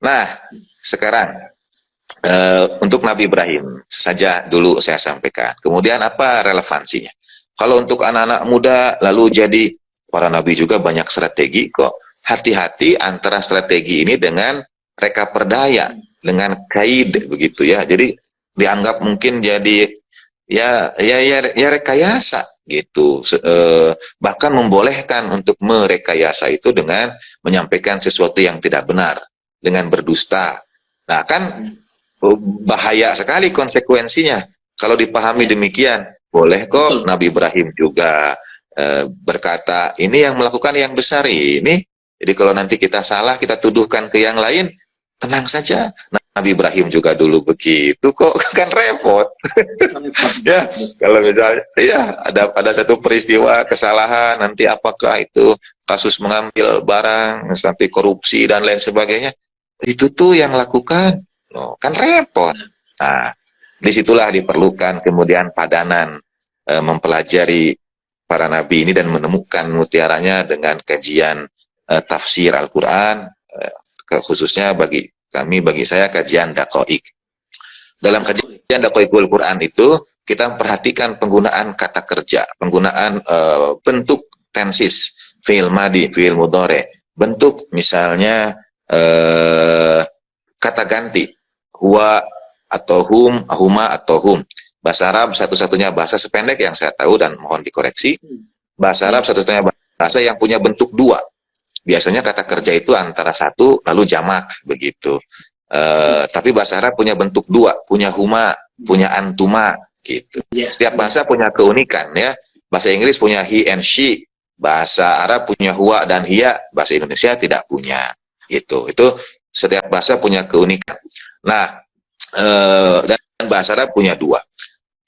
Nah, sekarang untuk Nabi Ibrahim saja dulu saya sampaikan. Kemudian apa relevansinya? Kalau untuk anak-anak muda lalu jadi para nabi juga banyak strategi kok. Hati-hati antara strategi ini dengan reka perdaya, dengan kaid begitu ya. Jadi dianggap mungkin jadi ya rekayasa gitu. Bahkan membolehkan untuk merekayasa itu dengan menyampaikan sesuatu yang tidak benar, dengan berdusta. Nah, kan bahaya sekali konsekuensinya kalau dipahami demikian. Boleh kok Nabi Ibrahim juga berkata ini yang melakukan yang besar ini, jadi kalau nanti kita salah kita tuduhkan ke yang lain, tenang saja, Nabi Ibrahim juga dulu begitu kok. Kan repot. Ya, kalau misalnya ya ada satu peristiwa kesalahan, nanti apakah itu kasus mengambil barang, nanti korupsi dan lain sebagainya, itu tuh yang lakukan. Loh, kan repot. Nah, disitulah diperlukan kemudian padanan mempelajari para nabi ini dan menemukan mutiaranya dengan kajian tafsir Al-Quran, khususnya bagi saya kajian Daqa'iq. Dalam kajian Daqa'iqul Quran itu kita memperhatikan penggunaan kata kerja, penggunaan bentuk tensis, fi'il madi, fi'il mudhari, bentuk misalnya kata ganti, huwa atau hum, huma atau hum. Bahasa Arab satu-satunya bahasa sependek yang saya tahu, dan mohon dikoreksi, bahasa Arab satu-satunya bahasa yang punya bentuk dua. Biasanya kata kerja itu antara satu lalu jamak begitu. Tapi bahasa Arab punya bentuk dua, punya huma, punya antuma gitu. Setiap bahasa punya keunikan ya. Bahasa Inggris punya he and she, bahasa Arab punya huwa dan hiya, bahasa Indonesia tidak punya gitu. Itu setiap bahasa punya keunikan. Nah, dan bahasa Arab punya dua.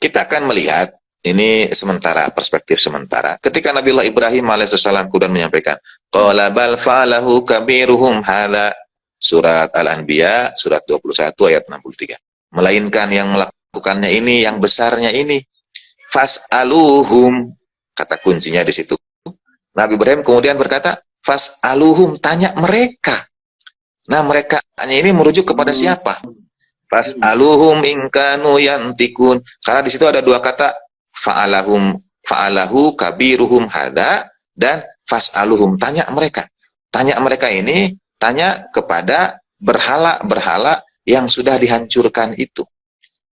Kita akan melihat ini sementara, perspektif sementara. Ketika Nabiullah Ibrahim alaihissalam kemudian menyampaikan, qala bal fa'alahu kabiruhum hadza, surat Al-Anbiya surat 21 ayat 63. Melainkan yang melakukannya ini, yang besarnya ini. Fas'aluhum, kata kuncinya di situ. Nabi Ibrahim kemudian berkata, fas'aluhum, tanya mereka. Nah, mereka-nya ini merujuk kepada siapa? Fas'aluhum in kanu yantikun. Karena di situ ada dua kata, fa'alahu kabiruhum hadza dan fas'aluhum, tanya mereka. Tanya mereka ini, tanya kepada berhala-berhala yang sudah dihancurkan itu.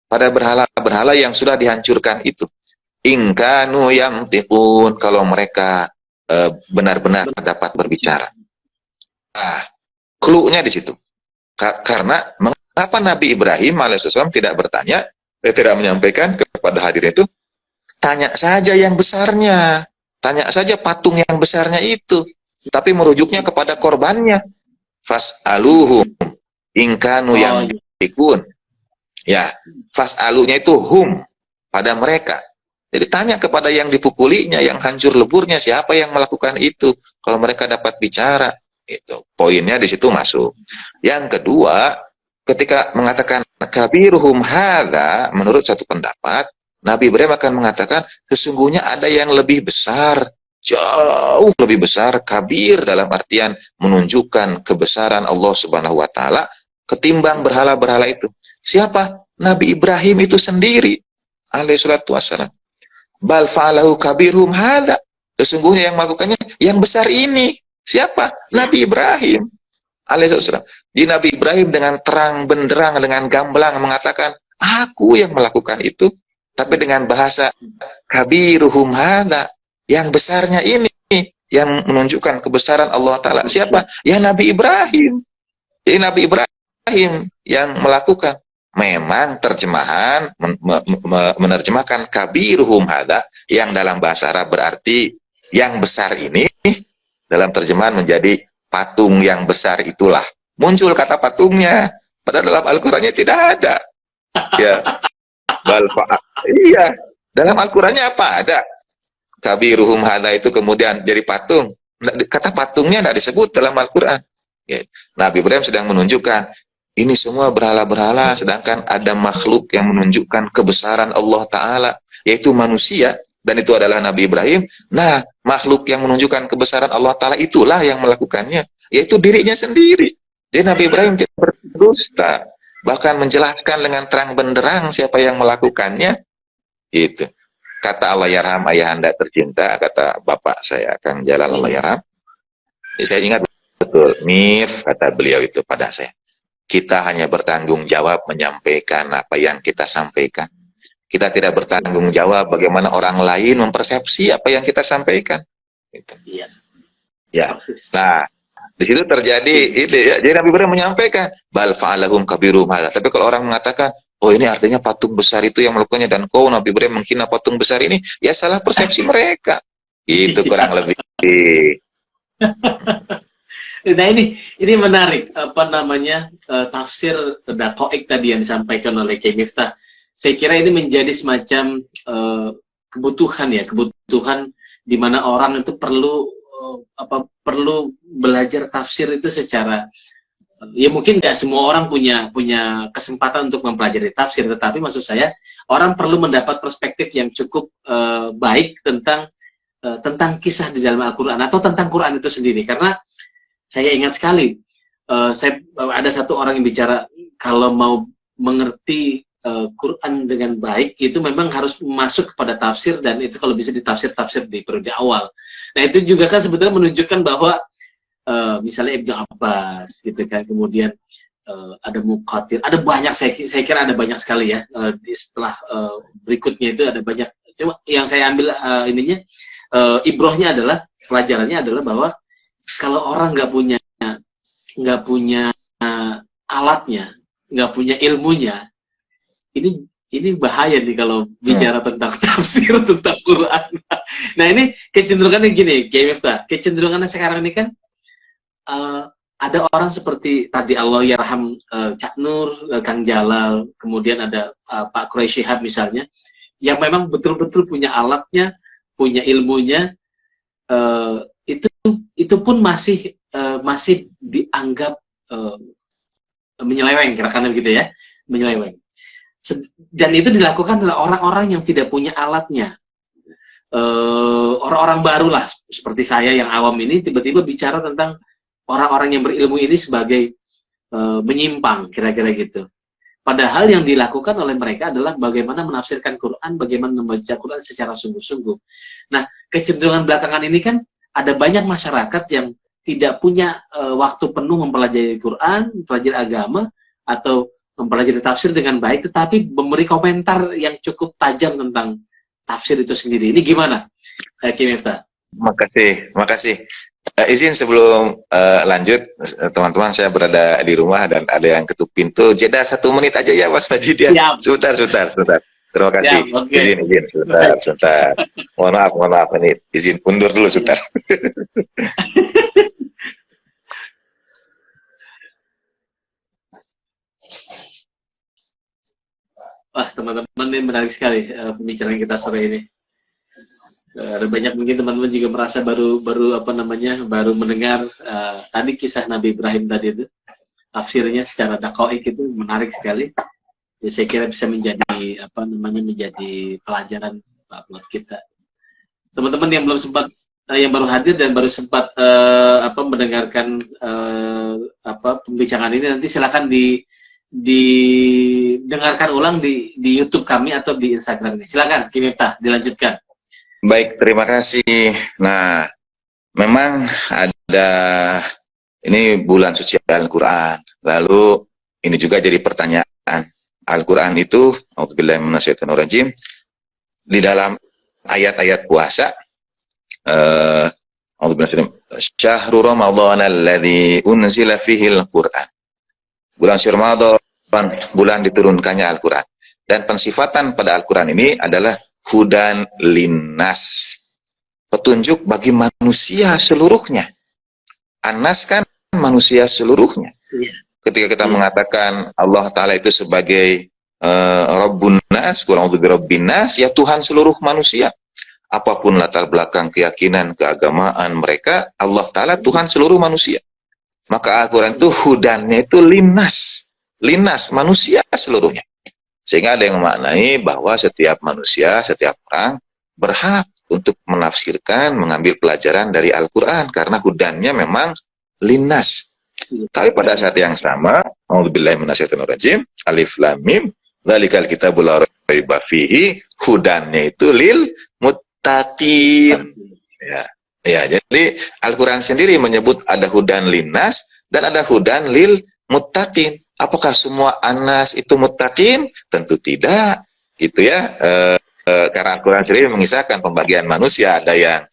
Pada berhala-berhala yang sudah dihancurkan itu. In kanu yantikun, kalau mereka benar-benar dapat berbicara. Nah, clue-nya di situ. Karena mengapa Nabi Ibrahim alaihissalam tidak bertanya, tidak menyampaikan kepada hadirin itu, tanya saja yang besarnya, tanya saja patung yang besarnya itu, tapi merujuknya kepada korbannya. Fas'aluhum in kanu yantikun. Ya, fas'alunya itu hum, pada mereka. Jadi tanya kepada yang dipukulinya, yang hancur leburnya, siapa yang melakukan itu? Kalau mereka dapat bicara, itu poinnya di situ masuk. Yang kedua, ketika mengatakan kabiruhum hadza, menurut satu pendapat, Nabi Ibrahim akan mengatakan sesungguhnya ada yang lebih besar, jauh lebih besar, kabir dalam artian menunjukkan kebesaran Allah Subhanahu wa taala ketimbang berhala-berhala itu. Siapa? Nabi Ibrahim itu sendiri alaihi salatu wassalam. Bal fa'alahu kabiruhum hadza, sesungguhnya yang melakukannya yang besar ini. Siapa? Nabi Ibrahim alaihissalam. Jadi Nabi Ibrahim dengan terang benderang, dengan gamblang mengatakan, aku yang melakukan itu, tapi dengan bahasa kabiruhum hadza, yang besarnya ini, yang menunjukkan kebesaran Allah Ta'ala. Siapa? Ya Nabi Ibrahim. Jadi Nabi Ibrahim yang melakukan. Memang terjemahan menerjemahkan kabiruhum hadza, yang dalam bahasa Arab berarti yang besar ini, dalam terjemahan menjadi patung yang besar itulah. Muncul kata patungnya, padahal dalam Al-Qur'annya tidak ada. Ya. Iya, dalam Al-Qur'annya apa ada? Kabiruhum hadza itu kemudian jadi patung. Kata patungnya tidak disebut dalam Al-Qur'an. Ya. Nabi Ibrahim sedang menunjukkan ini semua berhala-berhala, sedangkan ada makhluk yang menunjukkan kebesaran Allah Ta'ala, yaitu manusia, dan itu adalah Nabi Ibrahim. Nah, makhluk yang menunjukkan kebesaran Allah Ta'ala itulah yang melakukannya, yaitu dirinya sendiri. Jadi Nabi Ibrahim dusta, bahkan menjelaskan dengan terang benderang siapa yang melakukannya. Itu kata Allah yarham ayahanda tercinta, kata bapak saya Kang Jalal Allah yarham. Saya ingat betul, Mir, kata beliau itu pada saya, kita hanya bertanggung jawab menyampaikan apa yang kita sampaikan. Kita tidak bertanggung jawab bagaimana orang lain mempersepsi apa yang kita sampaikan. Gitu. Iya. Ya. Nah, di situ terjadi itu ya. Jadi Nabi Ibrahim menyampaikan bal fa'alahum kabirum hadza. Tapi kalau orang mengatakan, oh ini artinya patung besar itu yang melakukannya dan kau Nabi Ibrahim menghina patung besar ini, ya salah persepsi mereka. Itu kurang lebih. Nah ini menarik apa namanya tafsir Daqa'iq tadi yang disampaikan oleh Kiai Miftah. Saya kira ini menjadi semacam kebutuhan di mana orang itu perlu belajar tafsir itu secara ya mungkin nggak semua orang punya kesempatan untuk mempelajari tafsir, tetapi maksud saya orang perlu mendapat perspektif yang cukup baik tentang kisah di dalam Al-Quran atau tentang Quran itu sendiri. Karena saya ingat sekali saya ada satu orang yang bicara kalau mau mengerti Quran dengan baik itu memang harus masuk kepada tafsir, dan itu kalau bisa ditafsir di periode awal. Nah itu juga kan sebetulnya menunjukkan bahwa misalnya Ibnu Abbas gitu kan, kemudian ada Muqatil, ada banyak, saya kira ada banyak sekali ya setelah berikutnya itu ada banyak. Cuma yang saya ambil ibrohnya adalah pelajarannya adalah bahwa kalau orang nggak punya alatnya, nggak punya ilmunya, ini bahaya nih kalau bicara tentang tafsir tentang Quran. Nah ini kecenderungannya gini, Kiai Miftah, kecenderungannya sekarang ini kan ada orang seperti tadi Allah yarham Cak Nur, Kang Jalal, kemudian ada Pak Quraisy Shihab misalnya, yang memang betul-betul punya alatnya, punya ilmunya, itu pun masih dianggap menyeleweng, kira-kira begitu ya, menyeleweng. Dan itu dilakukan oleh orang-orang yang tidak punya alatnya. Orang-orang baru lah, seperti saya yang awam ini, tiba-tiba bicara tentang orang-orang yang berilmu ini sebagai menyimpang, kira-kira gitu. Padahal yang dilakukan oleh mereka adalah bagaimana menafsirkan Quran, bagaimana membaca Quran secara sungguh-sungguh. Nah, kecenderungan belakangan ini kan ada banyak masyarakat yang tidak punya waktu penuh mempelajari Quran, mempelajari agama, atau mempelajari tafsir dengan baik, tetapi memberi komentar yang cukup tajam tentang tafsir itu sendiri. Ini gimana, Kiai Miftah? Makasih. Izin sebelum lanjut, teman-teman, saya berada di rumah dan ada yang ketuk pintu. Jeda 1 menit aja ya, Mas Majid ya. Sebentar. Terima kasih. Ya, okay. Izin, sebentar. Mohon maaf, ini izin undur dulu sebentar. Wah, teman-teman, ini menarik sekali pembicaraan kita sore ini. Ada banyak mungkin teman-teman juga merasa baru mendengar tadi kisah Nabi Ibrahim tadi itu, tafsirnya secara Daqa'iq itu menarik sekali. Ya, saya kira bisa menjadi menjadi pelajaran buat kita. Teman-teman yang belum sempat yang baru hadir dan baru sempat mendengarkan pembicaraan ini, nanti silakan didengarkan ulang di YouTube kami atau di Instagram ini. Silakan, Kiai Miftah, dilanjutkan. Baik, terima kasih. Nah, memang ada, ini bulan suci Al-Quran. Lalu ini juga jadi pertanyaan. Al-Quran itu, a'udzubillahi minasyaitonir rajim, di dalam ayat-ayat puasa, syahrul ramadhan alladzi unzila fihil Qur'an. Bulan Ramadan, bulan diturunkannya Al-Quran. Dan pensifatan pada Al-Quran ini adalah hudan linnas, petunjuk bagi manusia seluruhnya. Anas kan manusia seluruhnya. Ketika kita mengatakan Allah Ta'ala itu sebagai Rabbun Nas, kurang lebih Rabbin Nas, ya Tuhan seluruh manusia. Apapun latar belakang keyakinan, keagamaan mereka, Allah Ta'ala Tuhan seluruh manusia. Maka Al-Quran itu hudannya itu linnas, manusia seluruhnya. Sehingga ada yang memaknai bahwa setiap manusia, setiap orang berhak untuk menafsirkan, mengambil pelajaran dari Al-Quran. Karena hudannya memang linnas. Tapi pada saat yang sama, a'udzubillahi minasyaitonirrajim, alif lam mim, dzalikal kitabul la raiba fihi, hudannya itu lil muttaqin. Ya. Ya, jadi Al-Qur'an sendiri menyebut ada hudan linnas dan ada hudan lil muttaqin. Apakah semua anas itu muttaqin? Tentu tidak. Gitu ya. Karena Al-Quran sendiri mengisahkan pembagian manusia, ada yang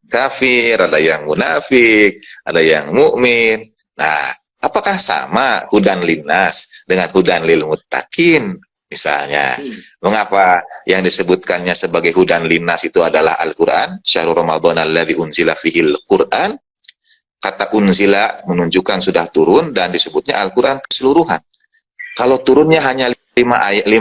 kafir, ada yang munafik, ada yang mukmin. Nah, apakah sama hudan linnas dengan hudan lil muttaqin misalnya? Mengapa yang disebutkannya sebagai hudan linnas itu adalah Al-Quran? Syahrul Ramadan alladzi unzila fihil Quran. Kata unzila menunjukkan sudah turun dan disebutnya Al-Quran keseluruhan. Kalau turunnya hanya 5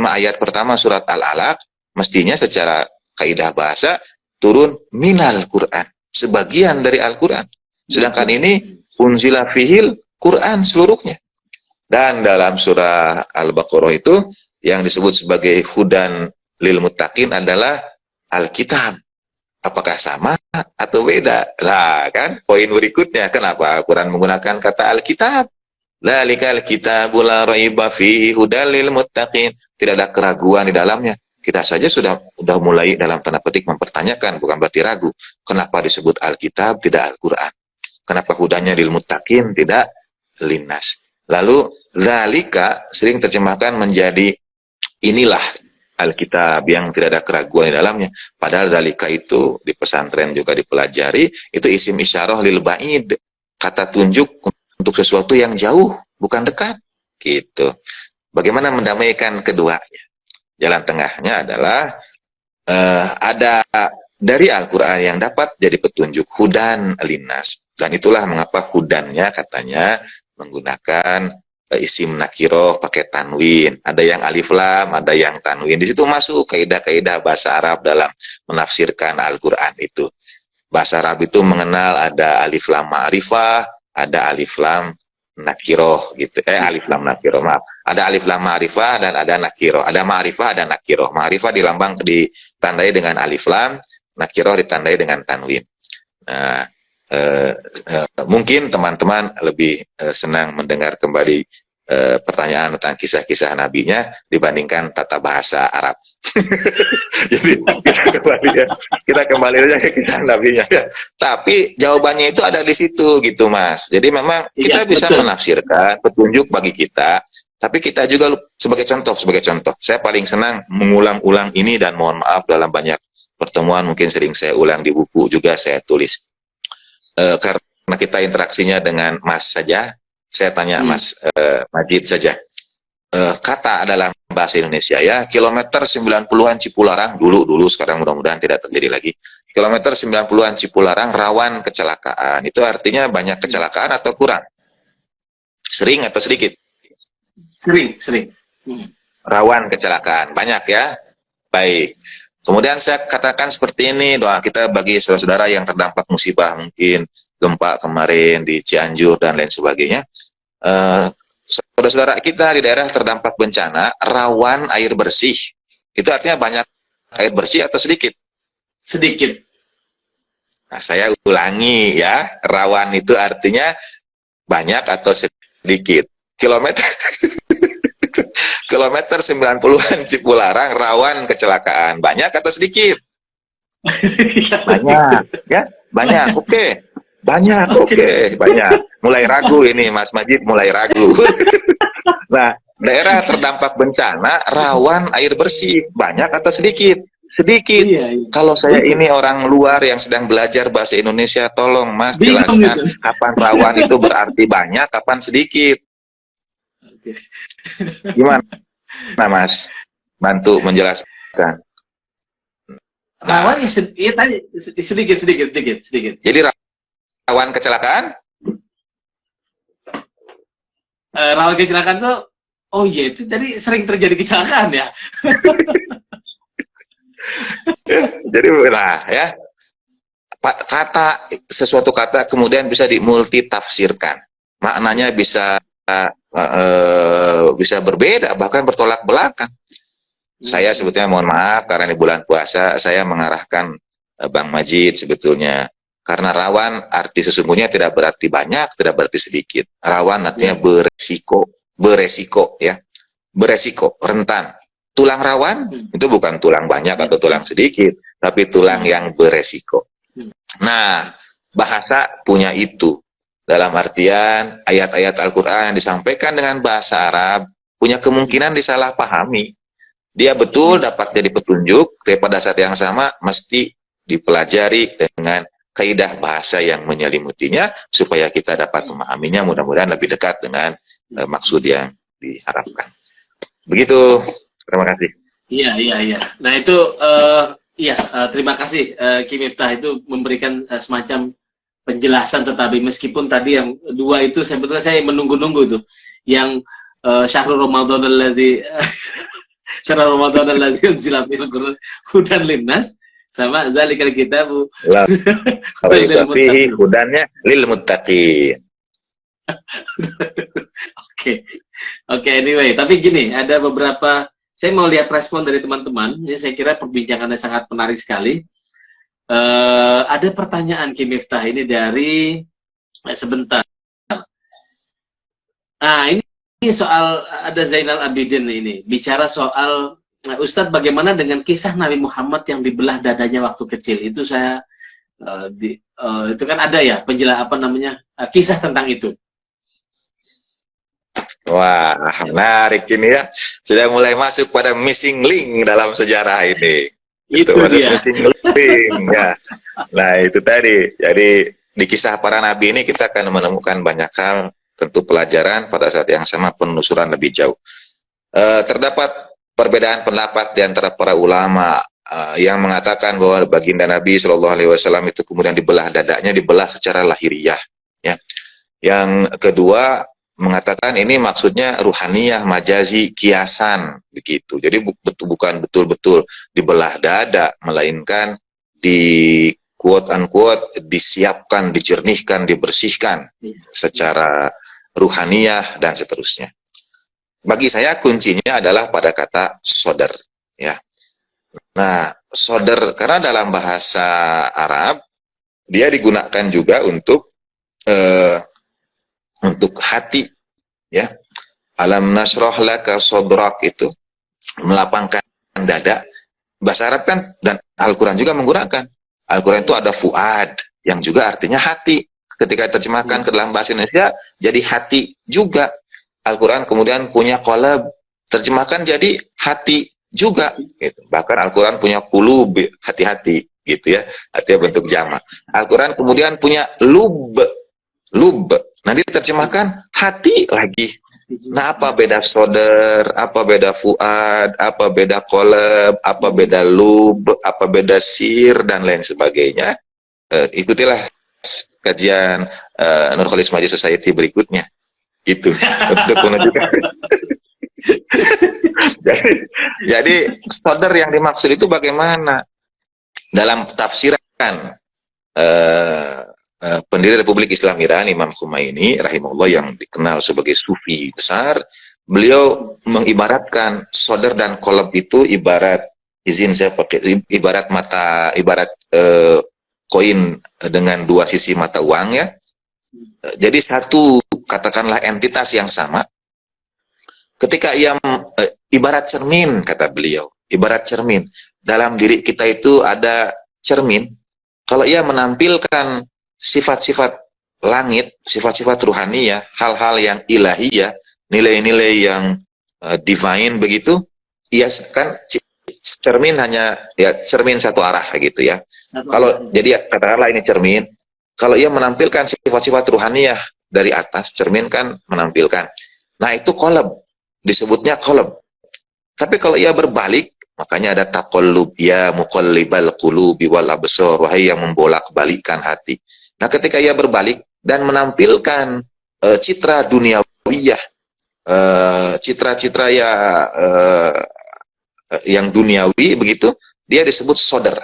ayat pertama surat Al-Alaq, mestinya secara kaidah bahasa turun minal Quran, sebagian dari Al-Quran. Sedangkan ini unzila fihil Quran seluruhnya. Dan dalam surah Al-Baqarah itu yang disebut sebagai hudan lil muttaqin adalah Alkitab. Apakah sama atau beda? Nah, kan poin berikutnya, kenapa Al-Quran menggunakan kata Alkitab? Dzalikal kitabul la raiba fihi hudal lil muttaqin. Tidak ada keraguan di dalamnya. Kita saja sudah mulai dalam tanda petik mempertanyakan, bukan berarti ragu. Kenapa disebut Alkitab tidak Al-Quran? Kenapa hudanya lil muttaqin tidak linnas? Lalu dzalika sering terjemahkan menjadi inilah Alkitab yang tidak ada keraguan di dalamnya. Padahal dzalika itu di pesantren juga dipelajari, itu isim isyarah lil ba'id. Kata tunjuk untuk sesuatu yang jauh, bukan dekat. Gitu. Bagaimana mendamaikan keduanya? Jalan tengahnya adalah ada dari Al-Quran yang dapat jadi petunjuk hudan linnas. Dan itulah mengapa hudannya katanya menggunakan isim nakiroh pakai tanwin. Ada yang alif lam, ada yang tanwin. Di situ masuk kaidah-kaidah bahasa Arab dalam menafsirkan Al-Quran itu. Bahasa Arab itu mengenal ada alif lam ma'rifah, ada alif lam nakiroh gitu. Alif lam nakiroh, maaf. Ada alif lam ma'rifah dan ada nakiroh. Ada ma'rifah dan nakiroh. Ma'rifah ditandai dengan alif lam, nakiroh ditandai dengan tanwin. Nah, mungkin teman-teman lebih senang mendengar kembali pertanyaan tentang kisah-kisah nabinya dibandingkan tata bahasa Arab. Jadi kita kembali aja ke kisah nabinya. Tapi jawabannya itu ada di situ gitu, Mas. Jadi memang kita bisa menafsirkan petunjuk bagi kita. Tapi kita juga sebagai contoh, saya paling senang mengulang-ulang ini dan mohon maaf dalam banyak pertemuan mungkin sering saya ulang di buku juga saya tulis. Karena kita interaksinya dengan Mas saja, saya tanya Mas Majid saja. Kata dalam bahasa Indonesia ya, kilometer 90-an Cipularang dulu sekarang mudah-mudahan tidak terjadi lagi. Kilometer 90-an Cipularang rawan kecelakaan. Itu artinya banyak kecelakaan atau kurang? Sering atau sedikit? Sering. Rawan kecelakaan, banyak ya. Baik. Kemudian saya katakan seperti ini, doa kita bagi saudara-saudara yang terdampak musibah, mungkin gempa kemarin di Cianjur dan lain sebagainya. Saudara-saudara kita di daerah terdampak bencana, rawan air bersih. Itu artinya banyak air bersih atau sedikit? Sedikit. Nah, saya ulangi ya, rawan itu artinya banyak atau sedikit. Kilometer 90-an Cipularang rawan kecelakaan. Banyak atau sedikit? Banyak, ya? Banyak, oke. Banyak, oke. Banyak. Mulai ragu ini, Mas Majid mulai ragu. Nah, daerah terdampak bencana rawan air bersih. Banyak atau sedikit? Sedikit. Iya. Kalau saya ini orang luar yang sedang belajar bahasa Indonesia, tolong Mas jelaskan kapan rawan itu berarti banyak, kapan sedikit. Gimana Mas? Bantu menjelaskan. Rawan ya tadi sedikit. Jadi rawan kecelakaan? Rawan kecelakaan tuh, oh iya itu tadi sering terjadi kecelakaan ya. Jadi nah ya, sesuatu kata kemudian bisa dimultitafsirkan. Maknanya bisa berbeda, bahkan bertolak belakang. Saya sebetulnya mohon maaf karena di bulan puasa saya mengarahkan Bang Majid sebetulnya Karena rawan arti sesungguhnya tidak berarti banyak, tidak berarti sedikit. Rawan artinya beresiko, ya. Beresiko, rentan. Tulang rawan itu bukan tulang banyak atau tulang sedikit, tapi tulang yang beresiko. Nah, bahasa punya itu. Dalam artian ayat-ayat Al-Quran disampaikan dengan bahasa Arab, punya kemungkinan disalahpahami. Dia betul dapat jadi petunjuk, tapi pada saat yang sama mesti dipelajari dengan kaidah bahasa yang menyelimutinya, supaya kita dapat memahaminya, mudah-mudahan lebih dekat dengan maksud yang diharapkan. Begitu, terima kasih. Iya. Nah itu, terima kasih Ki Miftah, itu memberikan semacam penjelasan, tetapi meskipun tadi yang dua itu sebetulnya saya menunggu-nunggu tuh, yang Syahrul Ramadan alladzi Syahrul Ramadan alladzi unzila fihil Qur'an hudan linnas, sama dzalikal kitabu fihi hudannya lil muttaqin. Oke, anyway, tapi gini, ada beberapa, saya mau lihat respon dari teman-teman. Ini saya kira perbincangannya sangat menarik sekali. Ada pertanyaan Ki Miftah ini dari sebentar. Nah, ini soal, ada Zainal Abidin ini bicara soal, Ustadz, bagaimana dengan kisah Nabi Muhammad yang dibelah dadanya waktu kecil? Itu saya itu kan ada ya kisah tentang itu. Wah, menarik ini ya. Sudah mulai masuk pada missing link dalam sejarah ini. Itu dia. Missing link ya. Nah, itu tadi. Jadi di kisah para nabi ini kita akan menemukan banyak hal, tentu pelajaran, pada saat yang sama penelusuran lebih jauh. Terdapat perbedaan pendapat di antara para ulama yang mengatakan bahwa baginda Nabi Shallallahu Alaihi Wasallam itu kemudian dibelah dadanya, dibelah secara lahiriah. Ya. Yang kedua mengatakan ini maksudnya ruhaniyah, majazi, kiasan, begitu. Jadi bukan betul-betul dibelah dada, melainkan di quote unquote disiapkan, dijernihkan, dibersihkan secara ruhaniyah dan seterusnya. Bagi saya kuncinya adalah pada kata sodar, ya. Nah, sodar karena dalam bahasa Arab dia digunakan juga untuk hati, ya. Alam nasroh laka sodrak, itu melapangkan dada. Bahasa Arab kan, dan Al-Quran juga menggunakan. Al-Quran itu ada fuad yang juga artinya hati. Ketika terjemahkan ke dalam bahasa Indonesia jadi hati juga. Al-Quran kemudian punya qalb, terjemahkan jadi hati juga, gitu. Bahkan Al-Quran punya qulub, hati-hati, gitu ya. Artinya bentuk jamak. Al-Quran kemudian punya lub, nanti diterjemahkan hati lagi. Nah, apa beda sodar, apa beda fuad, apa beda qalb, apa beda lub, apa beda sir, dan lain sebagainya. Ikutilah kajian Nur Khalis Maji Society berikutnya. Gitu, untuk menunjukkan. jadi sodar yang dimaksud itu bagaimana? Dalam tafsiran pendiri Republik Islam Iran, Imam Khomeini rahimahullah, yang dikenal sebagai sufi besar, beliau mengibaratkan sodar dan kolab itu ibarat, izin saya pakai, ibarat mata, ibarat koin dengan dua sisi mata uang, ya. Jadi satu, katakanlah entitas yang sama, ketika ia ibarat cermin, kata beliau, ibarat cermin. Dalam diri kita itu ada cermin. Kalau ia menampilkan sifat-sifat langit, sifat-sifat ruhaniyah, hal-hal yang ilahiyah, nilai-nilai yang divine, begitu, ia kan cermin hanya ya cermin satu arah gitu ya. Kalau jadi katakanlah ini cermin, kalau ia menampilkan sifat-sifat ruhaniyah dari atas, cermin kan menampilkan. Nah, itu qalb, disebutnya qalb. Tapi kalau ia berbalik, makanya ada taqallub, ya muqallibal qulubi wal absar, wahai yang membolak-balikkan hati. Nah, ketika ia berbalik dan menampilkan citra duniawiyah, citra-citra ya yang duniawi, begitu, dia disebut sodar.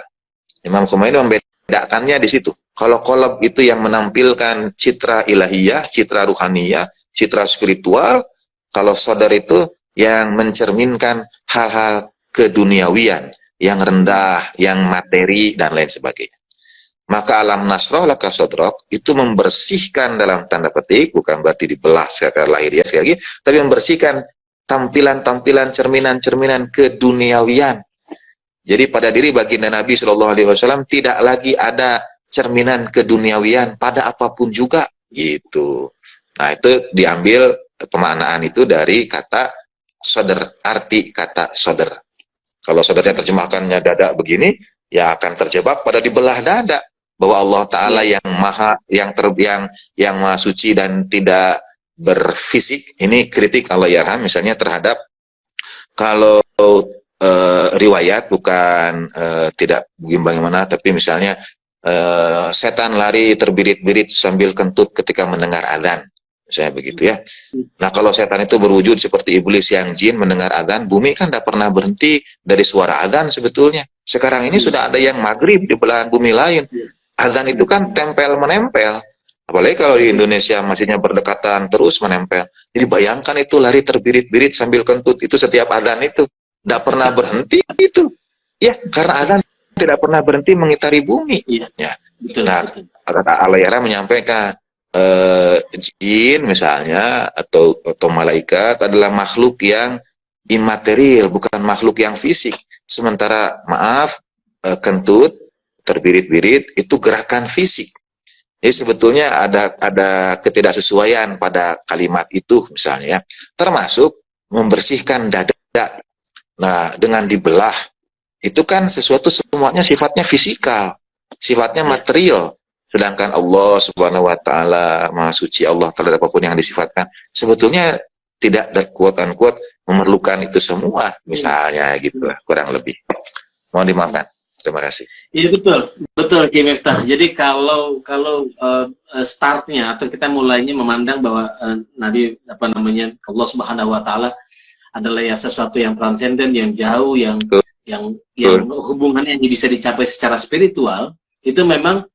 Imam Khomeini membedakannya di situ. Kalau qalb itu yang menampilkan citra ilahiyah, citra ruhaniyah, citra spiritual. Kalau sodar itu yang mencerminkan hal-hal keduniawian, yang rendah, yang materi, dan lain sebagainya. Maka alam nasroh laka sodrok itu membersihkan dalam tanda petik, bukan berarti dibelah secara lahiriah sekali lagi, tapi membersihkan tampilan-tampilan cerminan-cerminan keduniawian. Jadi pada diri baginda Nabi Shallallahu Alaihi Wasallam tidak lagi ada cerminan keduniawian pada apapun juga, gitu. Nah itu diambil pemaknaan itu dari kata sodr, arti kata sodr. Kalau saudaranya terjemahkannya dada begini, ya akan terjebak pada dibelah dada. Bahwa Allah Ta'ala yang maha, yang maha suci dan tidak berfisik. Ini kritik Allah Yarham misalnya terhadap kalau riwayat bukan tidak bagaimana, tapi misalnya setan lari terbirit-birit sambil kentut ketika mendengar azan. Misalnya begitu ya. Nah kalau setan itu berwujud seperti iblis yang jin mendengar azan, bumi kan tidak pernah berhenti dari suara azan sebetulnya. Sekarang ini sudah ada yang maghrib di belahan bumi lain. Azan itu kan tempel-menempel. Apalagi kalau di Indonesia masihnya berdekatan terus menempel. Jadi bayangkan itu lari terbirit-birit sambil kentut itu setiap azan itu. Tidak pernah berhenti itu. Ya, karena azan tidak pernah berhenti mengitari bumi. Ya. Nah, Allah menyampaikan jin misalnya atau malaikat adalah makhluk yang imaterial, bukan makhluk yang fisik. Sementara maaf, kentut terbirit-birit itu gerakan fisik. Jadi sebetulnya ada ketidaksesuaian pada kalimat itu misalnya ya. Termasuk membersihkan dada. Nah, dengan dibelah itu kan sesuatu semuanya sifatnya fisikal, sifatnya material. Sedangkan Allah Subhanahu wa Ta'ala Maha Suci, Allah terhadap apapun yang disifatkan sebetulnya tidak quote-unquote memerlukan itu semua, misalnya gitulah kurang lebih. Mohon dimaafkan. Terima kasih. Iya betul Ki Miftah. Jadi kalau startnya atau kita mulainya memandang bahwa Nabi Allah Subhanahu Wa Taala adalah ya sesuatu yang transenden, yang jauh, yang hubungannya yang bisa dicapai secara spiritual, itu memang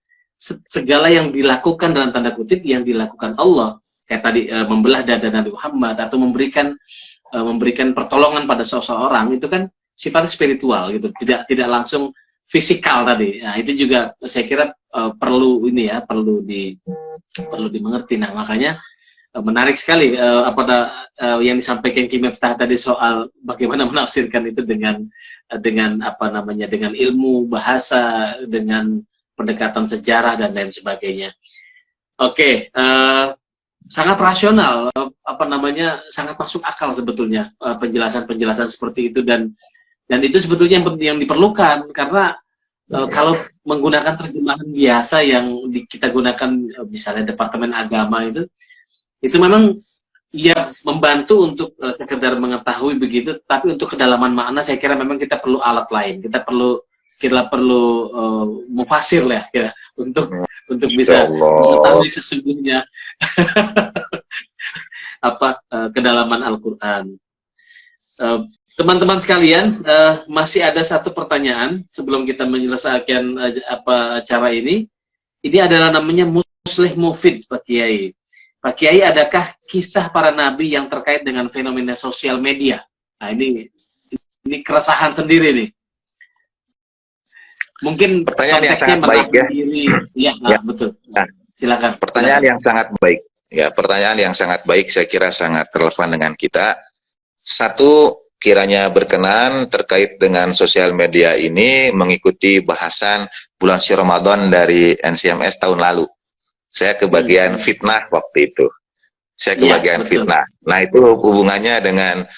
segala yang dilakukan dalam tanda kutip yang dilakukan Allah, kayak tadi membelah dada Nabi Muhammad atau memberikan pertolongan pada seseorang, itu kan sifatnya spiritual gitu, tidak langsung fisikal tadi. Nah, itu juga saya kira perlu dimengerti. Nah, makanya menarik sekali yang disampaikan Ki Miftah tadi soal bagaimana menafsirkan itu dengan ilmu bahasa, dengan pendekatan sejarah dan lain sebagainya. Oke, sangat rasional, sangat masuk akal sebetulnya penjelasan-penjelasan seperti itu, dan itu sebetulnya yang diperlukan karena kalau menggunakan terjemahan biasa yang kita gunakan misalnya Departemen Agama itu memang ya membantu untuk sekedar mengetahui begitu, tapi untuk kedalaman makna saya kira memang kita perlu alat lain, kita perlu mufasir lah ya untuk bisa mengetahui sesungguhnya kedalaman Al-Qur'an. Teman-teman sekalian, masih ada satu pertanyaan sebelum kita menyelesaikan acara ini. Ini adalah namanya Muslih Mufid, Pak Kiai. Pak Kiai, adakah kisah para nabi yang terkait dengan fenomena sosial media? Nah, ini keresahan sendiri nih. Mungkin pertanyaan yang sangat baik ya. Ya, betul. Nah, silakan. Pertanyaan yang sangat baik. Ya, pertanyaan yang sangat baik, saya kira sangat relevan dengan kita. Satu, kiranya berkenan terkait dengan sosial media ini mengikuti bahasan bulan suci Ramadan dari NCMS tahun lalu. Saya kebagian fitnah waktu itu. Saya kebagian fitnah. Nah, itu hubungannya dengan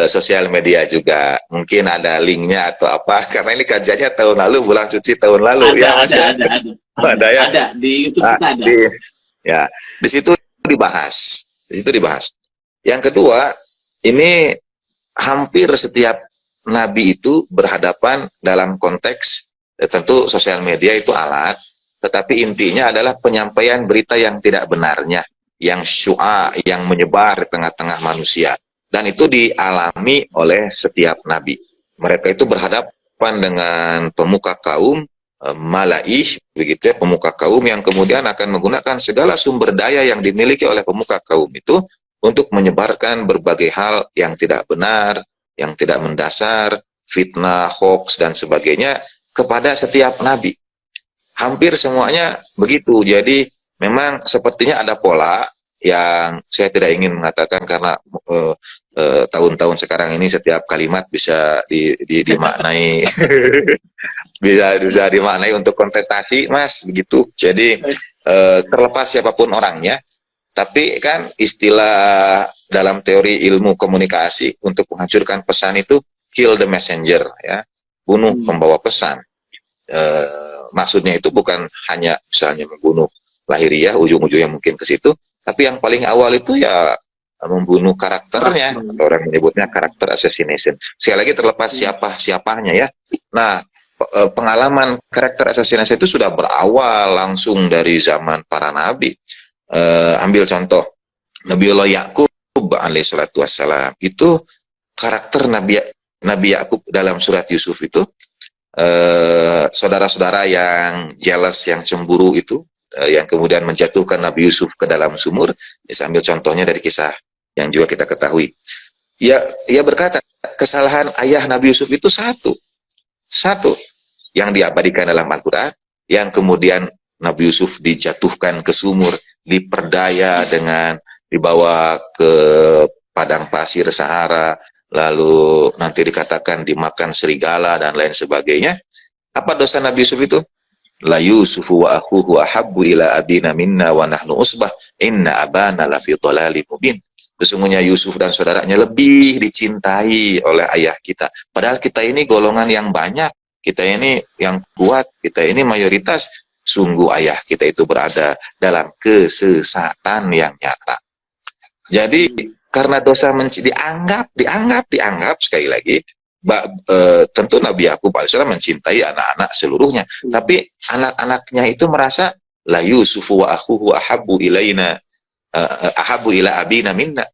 sosial media juga. Mungkin ada linknya atau apa, karena ini kajiannya tahun lalu, bulan suci tahun lalu. Ada di YouTube kita ada. Di situ dibahas. Yang kedua, ini hampir setiap nabi itu berhadapan dalam konteks tentu sosial media itu alat, tetapi intinya adalah penyampaian berita yang tidak benarnya, yang syu'a, yang menyebar di tengah-tengah manusia, dan itu dialami oleh setiap nabi. Mereka itu berhadapan dengan pemuka kaum malaih, begitu ya, pemuka kaum yang kemudian akan menggunakan segala sumber daya yang dimiliki oleh pemuka kaum itu untuk menyebarkan berbagai hal yang tidak benar, yang tidak mendasar, fitnah, hoax, dan sebagainya kepada setiap nabi. hampir semuanya begitu. Jadi memang sepertinya ada pola yang saya tidak ingin mengatakan karena tahun-tahun sekarang ini setiap kalimat bisa dimaknai bisa dimaknai untuk kontestasi, Mas, begitu. Jadi terlepas siapapun orangnya, tapi kan istilah dalam teori ilmu komunikasi untuk menghancurkan pesan itu kill the messenger, ya, bunuh pembawa pesan. Maksudnya itu bukan hanya misalnya membunuh lahiriah, ujung-ujungnya mungkin ke situ, tapi yang paling awal itu ya membunuh karakternya, atau orang menyebutnya karakter assassination. Sekali lagi terlepas siapanya ya. Nah, pengalaman karakter assassination itu sudah berawal langsung dari zaman para nabi. Ambil contoh Nabiullah Yakub alaihi salatu wassalam, itu karakter Nabi Yakub dalam surat Yusuf itu, saudara-saudara yang jealous, yang cemburu itu, yang kemudian menjatuhkan Nabi Yusuf ke dalam sumur. Bisa ambil contohnya dari kisah yang juga kita ketahui. Ia berkata, kesalahan ayah Nabi Yusuf itu satu yang diabadikan dalam Al-Quran, yang kemudian Nabi Yusuf dijatuhkan ke sumur, diperdaya dengan dibawa ke padang pasir Sahara, lalu nanti dikatakan dimakan serigala dan lain sebagainya. Apa dosa Nabi Yusuf itu? La Yusufu wa akhuhu ahabbu ila abina minna wa nahnu usbah inna abana lafi dhalalin mubin. Sesungguhnya Yusuf dan saudaranya lebih dicintai oleh ayah kita. Padahal kita ini golongan yang banyak, kita ini yang kuat, kita ini mayoritas. Sungguh ayah kita itu berada dalam kesesatan yang nyata. Jadi karena dosa dianggap sekali lagi, tentu Nabi Yakub alaihissalam mencintai anak-anak seluruhnya, tapi anak-anaknya itu merasa la Yusufu wa akhuhu ahabbu ilaina ahabbu ila abina minna.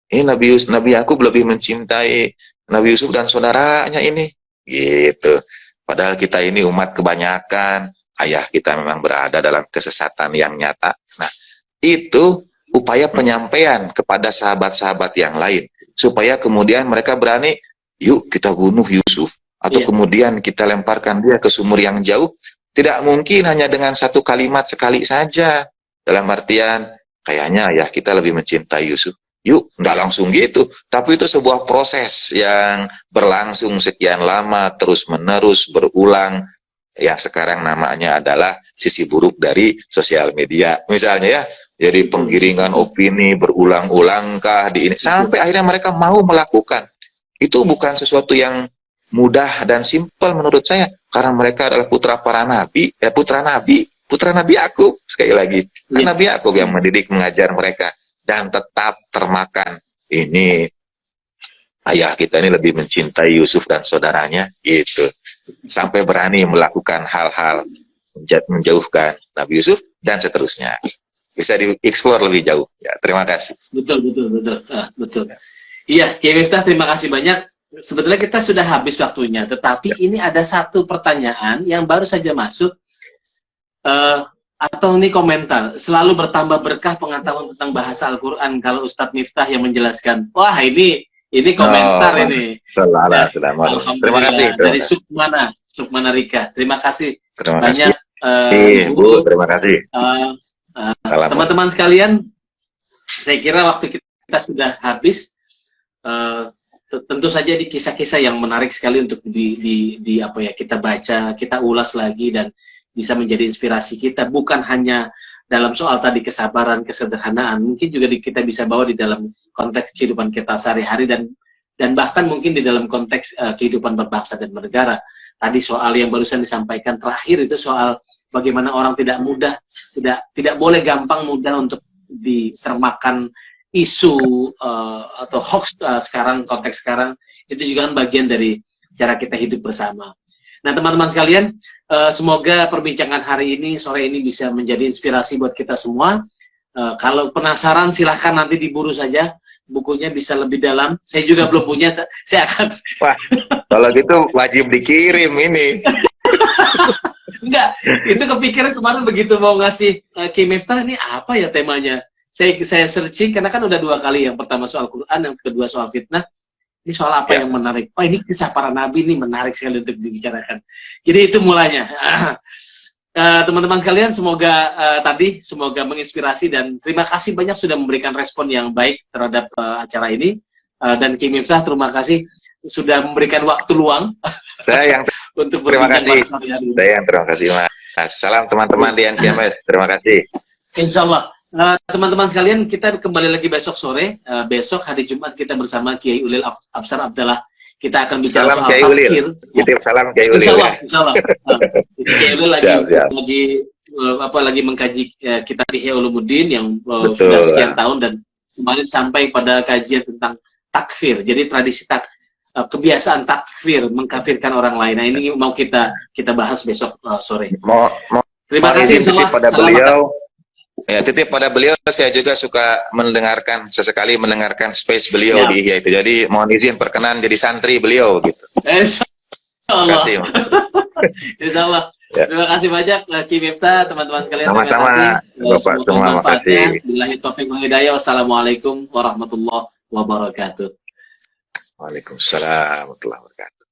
Ini Nabi Yakub lebih mencintai Nabi Yusuf dan saudaranya ini, gitu. Padahal kita ini umat kebanyakan, ayah kita memang berada dalam kesesatan yang nyata. Nah, itu upaya penyampaian kepada sahabat-sahabat yang lain, supaya kemudian mereka berani, yuk kita bunuh Yusuf, atau kemudian kita lemparkan dia ke sumur yang jauh. Tidak mungkin hanya dengan satu kalimat sekali saja, dalam artian kayaknya ayah kita lebih mencintai Yusuf, yuk, nggak langsung gitu. Tapi itu sebuah proses yang berlangsung sekian lama, terus-menerus, berulang, yang sekarang namanya adalah sisi buruk dari sosial media misalnya ya. Jadi penggiringan opini berulang-ulang sampai akhirnya mereka mau melakukan. Itu bukan sesuatu yang mudah dan simpel menurut saya, karena mereka adalah putra para nabi, putra Nabi Yakub. Sekali lagi, Nabi Yakub yang mendidik, mengajar mereka, dan tetap termakan. Ini ayah kita ini lebih mencintai Yusuf dan saudaranya, gitu. Sampai berani melakukan hal-hal menjauhkan Nabi Yusuf dan seterusnya. Bisa dieksplor lebih jauh. Ya, terima kasih. Betul. Iya, Kiai Miftah, terima kasih banyak. Sebetulnya kita sudah habis waktunya, tetapi ini ada satu pertanyaan yang baru saja masuk, atau ini komentar. Selalu bertambah berkah pengetahuan tentang bahasa Al-Quran kalau Ustadz Miftah yang menjelaskan. Wah, ini komentar ini. Terima kasih. Dari Sukmana Rika. Terima kasih banyak. Bu, terima kasih. Teman-teman sekalian, saya kira waktu kita sudah habis. Tentu saja di kisah-kisah yang menarik sekali untuk kita baca, kita ulas lagi, dan bisa menjadi inspirasi kita, bukan hanya dalam soal tadi kesabaran, kesederhanaan, mungkin juga kita bisa bawa di dalam konteks kehidupan kita sehari-hari, dan bahkan mungkin di dalam konteks kehidupan berbangsa dan bernegara. Tadi soal yang barusan disampaikan terakhir itu soal bagaimana orang tidak boleh gampang mudah untuk ditermakan isu atau hoax sekarang, konteks sekarang. Itu juga kan bagian dari cara kita hidup bersama. Nah, teman-teman sekalian, semoga perbincangan hari ini, sore ini, bisa menjadi inspirasi buat kita semua. Kalau penasaran, silahkan nanti diburu saja. Bukunya bisa lebih dalam. Saya juga belum punya, saya akan... Wah, kalau gitu wajib dikirim ini. Enggak, itu kepikiran kemarin begitu mau ngasih Kiai Miftah, ini apa ya temanya? Saya searching, karena kan udah 2 kali. Yang pertama soal Quran, yang kedua soal fitnah. Ini soal apa yang menarik? Oh, ini kisah para nabi, ini menarik sekali untuk dibicarakan. Jadi itu mulanya. teman-teman sekalian, semoga semoga menginspirasi dan terima kasih banyak sudah memberikan respon yang baik terhadap acara ini. Dan Ki Miftah, terima kasih sudah memberikan waktu luang Saya yang untuk terima berbincang kasih. pada sore hari ini. Saya yang terima kasih, Mas. Salam teman-teman di NCMS. Terima kasih. Insya Allah. Teman-teman sekalian, kita kembali lagi besok sore. Besok hari Jumat kita bersama Kiai Ulil Absar Abdallah. Kita akan bicara Salam soal Kiai Ulil. tafsir. Titip salam Kiai Ulil. Insya Allah, insya Allah. Jadi Kiai Ulil Siap. lagi mengkaji kitab Ihya Ulumuddin yang Betul. sudah sekian tahun dan kemarin sampai pada kajian tentang takfir. Jadi tradisi kebiasaan takfir, mengkafirkan orang lain. Nah, ini mau kita bahas besok sore. Terima kasih titip pada Salam beliau. Ya, titip pada beliau, saya juga suka sesekali mendengarkan space beliau Ya. di Ihya itu. Jadi mohon izin perkenan jadi santri beliau gitu. Insya Terima Allah. kasih. Insya Allah. Ya. Terima kasih banyak Ki Miftah, teman-teman sekalian. Sama-sama, terima kasih. Bapak Semoga semua, manfaatnya. makasih. Billahi taufiq wal hidayah. Wassalamualaikum warahmatullahi wabarakatuh. Waalaikumsalam warahmatullahi wabarakatuh.